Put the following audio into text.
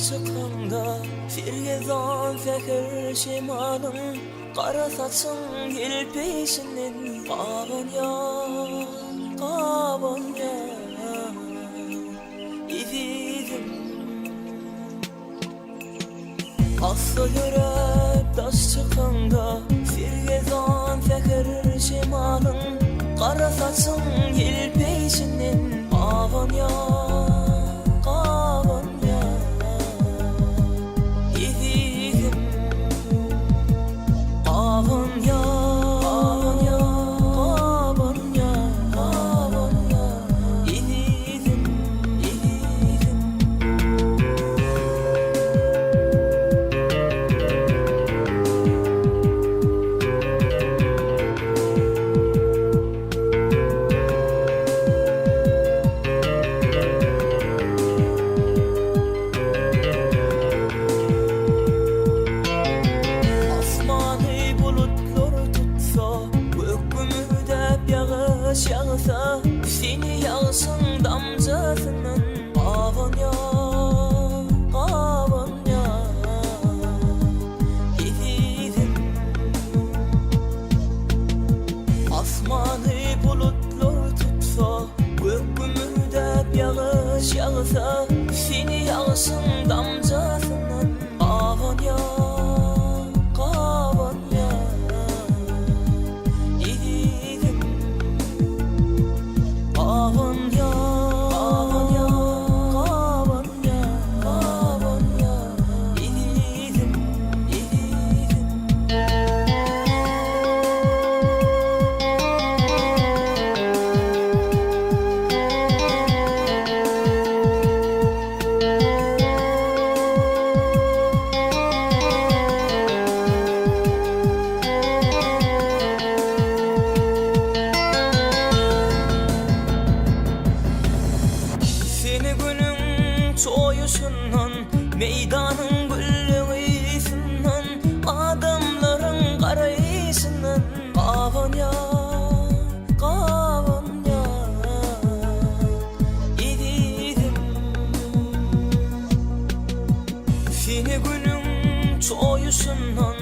çıkanda Firgezan fekir şimalın Kara saçın gel peşinden Kaban ya İzizim Aslı görüp taş çıkanda Firgezan fekir şimalın Kara saçın gel peşinden Kaban ya Yağsa seni yağsın damcasının Kaban ya İzizim Asmanı bulutlar tutsa Gökyüzünde yağış yağsa seni yağsın damcasının Kaban ya Çoyuşundan, meydanın güllüğüsünden Adamların karayışından Kaban ya İzizim Seni günün çoyuşundan